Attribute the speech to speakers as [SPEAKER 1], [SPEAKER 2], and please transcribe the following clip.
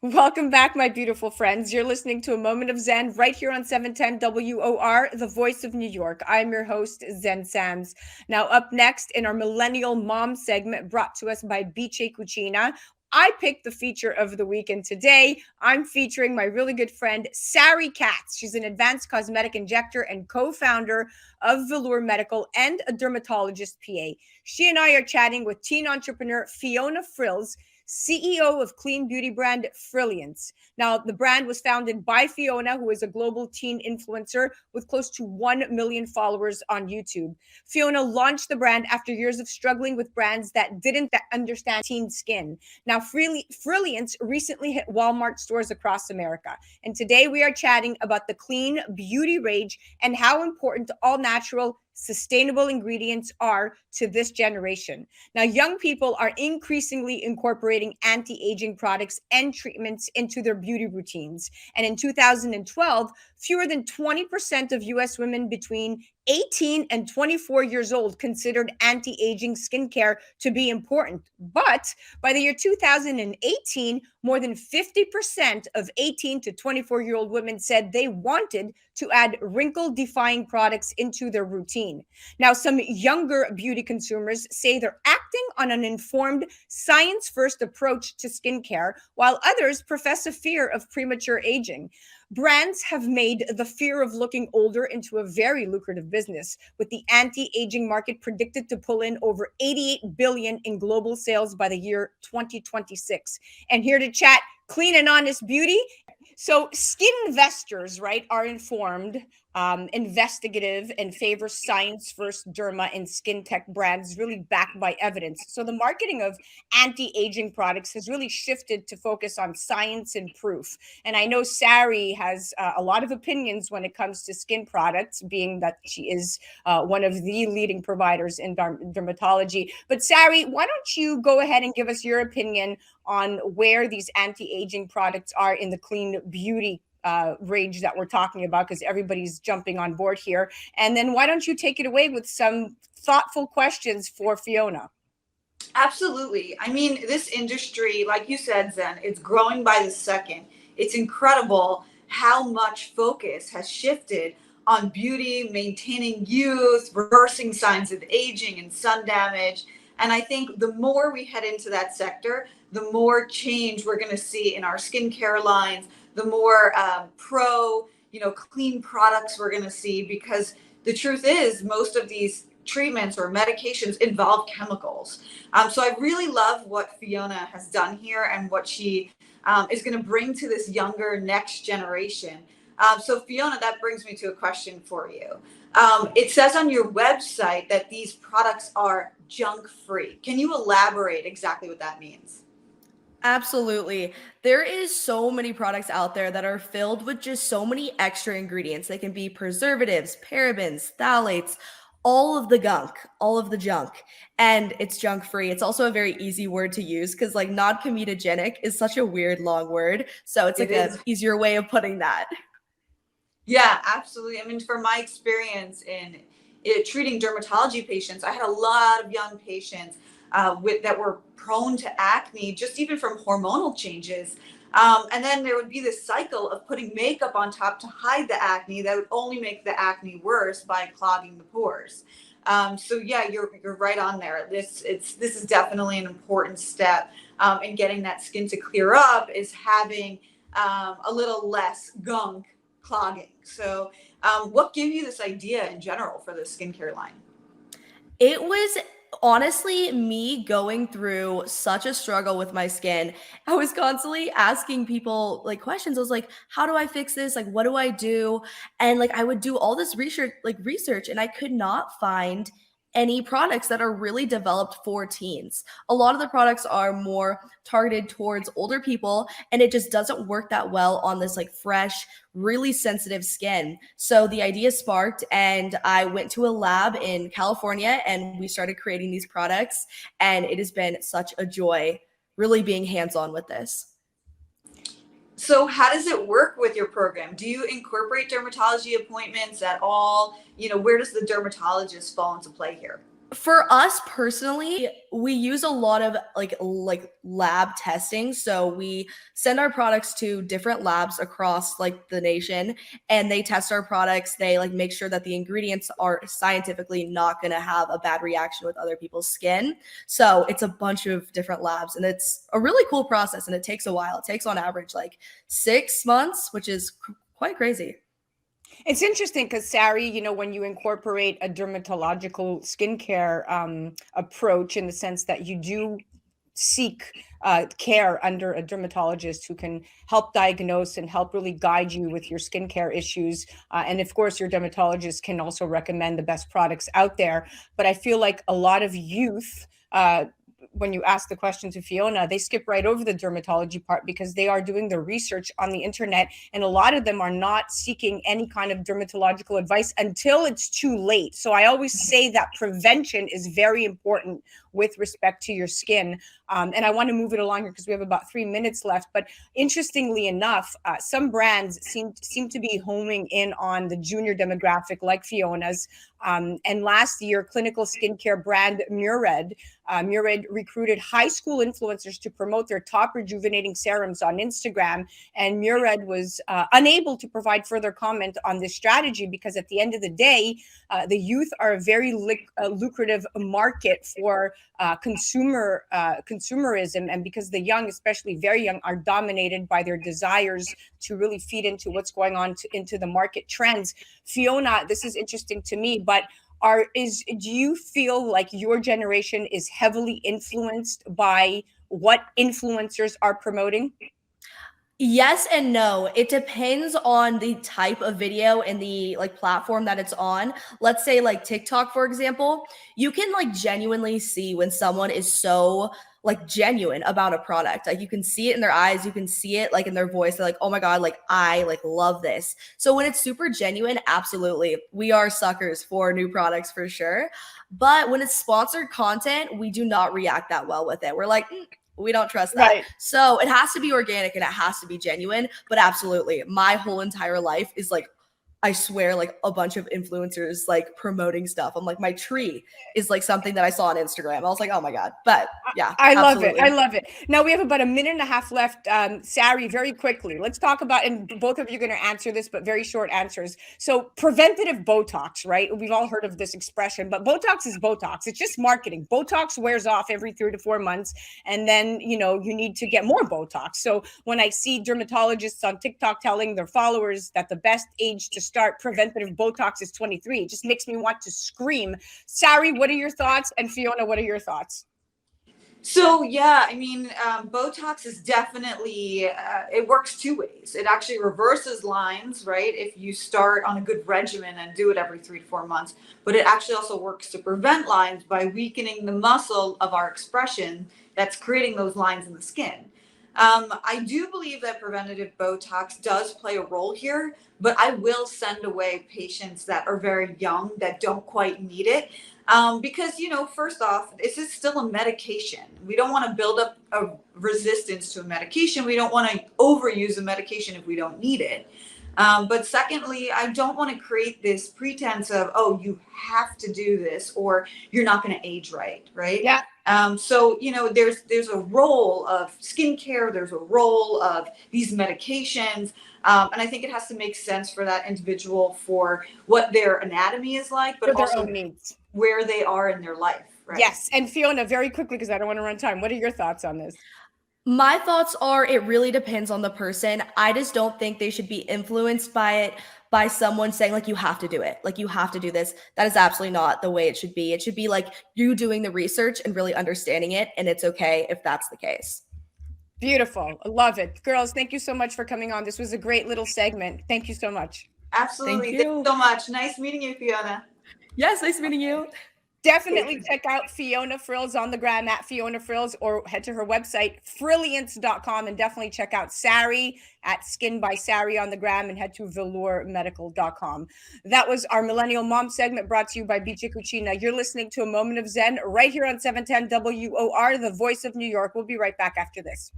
[SPEAKER 1] Welcome back, my beautiful friends. You're listening to A Moment of Zen right here on 710 WOR, the voice of New York. I'm your host, Zen Sams. Now, up next in our Millennial Mom segment brought to us by Bice Cucina, I picked the feature of the week, and today I'm featuring my really good friend, Sari Katz. She's an advanced cosmetic injector and co-founder of Velour Medical and a dermatologist PA. She and I are chatting with teen entrepreneur Fiona Frills, CEO of clean beauty brand Frilliance. Now, the brand was founded by Fiona, who is a global teen influencer with close to 1 million followers on YouTube. Fiona launched the brand after years of struggling with brands that didn't understand teen skin. Now, Frilliance recently hit Walmart stores across America. And today we are chatting about the clean beauty range and how important all natural, sustainable ingredients are to this generation. Now, young people are increasingly incorporating anti-aging products and treatments into their beauty routines. And in 2012, fewer than 20% of US women between 18 and 24 years old considered anti-aging skincare to be important. But by the year 2018, more than 50% of 18 to 24-year-old women said they wanted to add wrinkle-defying products into their routine. Now, some younger beauty consumers say they're acting on an informed, science first approach to skincare, while others profess a fear of premature aging. Brands have made the fear of looking older into a very lucrative business, with the anti-aging market predicted to pull in over 88 billion in global sales by the year 2026. And here to chat clean and honest beauty. So, skin investors, right, are informed, investigative, and favor science first derma and skin tech brands really backed by evidence. So, the marketing of anti aging products has really shifted to focus on science and proof. And I know Sari has a lot of opinions when it comes to skin products, being that she is one of the leading providers in dermatology. But, Sari, why don't you go ahead and give us your opinion on where these anti-aging products are in the clean beauty range that we're talking about, because everybody's jumping on board here. And then why don't you take it away with some thoughtful questions for Fiona?
[SPEAKER 2] Absolutely. I mean, this industry, like you said, Zen, it's growing by the second. It's incredible how much focus has shifted on beauty, maintaining youth, reversing signs of aging and sun damage. And I think the more we head into that sector, the more change we're going to see in our skincare lines, the more clean products we're going to see, because the truth is most of these treatments or medications involve chemicals. So I really love what Fiona has done here and what she is going to bring to this younger next generation. So Fiona, that brings me to a question for you. It says on your website that these products are junk free. Can you elaborate exactly what that means?
[SPEAKER 3] Absolutely. There is so many products out there that are filled with just so many extra ingredients. They can be preservatives, parabens, phthalates, all of the gunk, all of the junk. And it's junk free. It's also a very easy word to use because like non-comedogenic is such a weird long word. So it's
[SPEAKER 2] It
[SPEAKER 3] like a
[SPEAKER 2] is.
[SPEAKER 3] easier way of putting that.
[SPEAKER 2] Yeah, absolutely. I mean, from my experience in treating dermatology patients, I had a lot of young patients that were prone to acne, just even from hormonal changes. And then there would be this cycle of putting makeup on top to hide the acne that would only make the acne worse by clogging the pores. So yeah, you're right on there. This is definitely an important step in getting that skin to clear up, is having a little less gunk clogging. So, what gave you this idea in general for the skincare line?
[SPEAKER 3] It was honestly me going through such a struggle with my skin. I was constantly asking people like questions. I was like, how do I fix this? Like, what do I do? And like I would do all this research and I could not find any products that are really developed for teens. A lot of the products are more targeted towards older people and it just doesn't work that well on this like fresh, really sensitive skin. So the idea sparked, and I went to a lab in California and we started creating these products. And it has been such a joy really being hands on with this.
[SPEAKER 2] So, how does it work with your program? Do you incorporate dermatology appointments at all? Where does the dermatologist fall into play here?
[SPEAKER 3] For us personally, we use a lot of like lab testing. So we send our products to different labs across like the nation, and they test our products. They like make sure that the ingredients are scientifically not going to have a bad reaction with other people's skin. So it's a bunch of different labs, and it's a really cool process, and it takes a while. It takes on average like 6 months, which is quite crazy.
[SPEAKER 1] It's interesting because Sari, when you incorporate a dermatological skincare approach in the sense that you do seek care under a dermatologist who can help diagnose and help really guide you with your skincare issues. And of course, your dermatologist can also recommend the best products out there. But I feel like a lot of youth, when you ask the question to Fiona, they skip right over the dermatology part because they are doing their research on the internet. And a lot of them are not seeking any kind of dermatological advice until it's too late. So I always say that prevention is very important with respect to your skin. And I want to move it along here because we have about 3 minutes left. But interestingly enough, some brands seem to be homing in on the junior demographic like Fiona's. And last year, clinical skincare brand Murad recruited high school influencers to promote their top rejuvenating serums on Instagram. And Murad was unable to provide further comment on this strategy because at the end of the day, the youth are a very lucrative market for consumerism. And because the young, especially very young, are dominated by their desires to really feed into what's going on into the market trends. Fiona, this is interesting to me, but do you feel like your generation is heavily influenced by what influencers are promoting?
[SPEAKER 3] Yes and no. It depends on the type of video and the like platform that it's on. Let's say like TikTok, for example, you can like genuinely see when someone is so like genuine about a product. Like you can see it in their eyes, you can see it like in their voice. They're like, "Oh my God, like I like love this." So when it's super genuine, absolutely. We are suckers for new products for sure. But when it's sponsored content, we do not react that well with it. We're like, we don't trust that.
[SPEAKER 1] Right.
[SPEAKER 3] So it has to be organic and it has to be genuine. But absolutely, my whole entire life is like, I swear, like a bunch of influencers like promoting stuff. I'm like, my tree is like something that I saw on Instagram. I was like, oh my God. But yeah,
[SPEAKER 1] I love
[SPEAKER 3] absolutely.
[SPEAKER 1] it. I love it. Now we have about a minute and a half left. Sari, very quickly, let's talk about, and both of you are going to answer this, but very short answers. So preventative Botox, right? We've all heard of this expression, but Botox is Botox. It's just marketing. Botox wears off every 3 to 4 months. And then, you need to get more Botox. So when I see dermatologists on TikTok telling their followers that the best age to start preventative Botox is 23, it just makes me want to scream. Sari, what are your thoughts? And Fiona, what are your thoughts?
[SPEAKER 2] So yeah, I mean, Botox is definitely, it works two ways. It actually reverses lines, right? If you start on a good regimen and do it every 3 to 4 months, but it actually also works to prevent lines by weakening the muscle of our expression that's creating those lines in the skin. I do believe that preventative Botox does play a role here, but I will send away patients that are very young that don't quite need it. Because, first off, this is still a medication. We don't want to build up a resistance to a medication. We don't want to overuse a medication if we don't need it. But secondly, I don't want to create this pretense of, oh, you have to do this or you're not going to age right, right?
[SPEAKER 1] Yeah.
[SPEAKER 2] So, there's a role of skincare, there's a role of these medications. And I think it has to make sense for that individual for what their anatomy is like, but
[SPEAKER 1] For their
[SPEAKER 2] also
[SPEAKER 1] own needs.
[SPEAKER 2] where they are in their life. Right?
[SPEAKER 1] Yes. And Fiona, very quickly, because I don't want to run time. What are your thoughts on this?
[SPEAKER 3] My thoughts are it really depends on the person. I just don't think they should be influenced by it, by someone saying like you have to do it, like you have to do this. That is absolutely not the way it should be. It should be like you doing the research and really understanding it, and it's okay if that's the case.
[SPEAKER 1] Beautiful. I love it. Girls, thank you so much for coming on. This was a great little segment. Thank you so much.
[SPEAKER 2] Absolutely.
[SPEAKER 3] Thank
[SPEAKER 2] Thank
[SPEAKER 3] you.
[SPEAKER 2] you so much. Nice meeting you, Fiona.
[SPEAKER 3] Yes, nice meeting you.
[SPEAKER 1] Definitely check out Fiona Frills on the gram at Fiona Frills, or head to her website, Frilliance.com, and definitely check out Sari at Skin by Sari on the gram, and head to velourmedical.com. That was our Millennial Mom segment, brought to you by Bici Cucina. You're listening to A Moment of Zen right here on 710 WOR, the voice of New York. We'll be right back after this.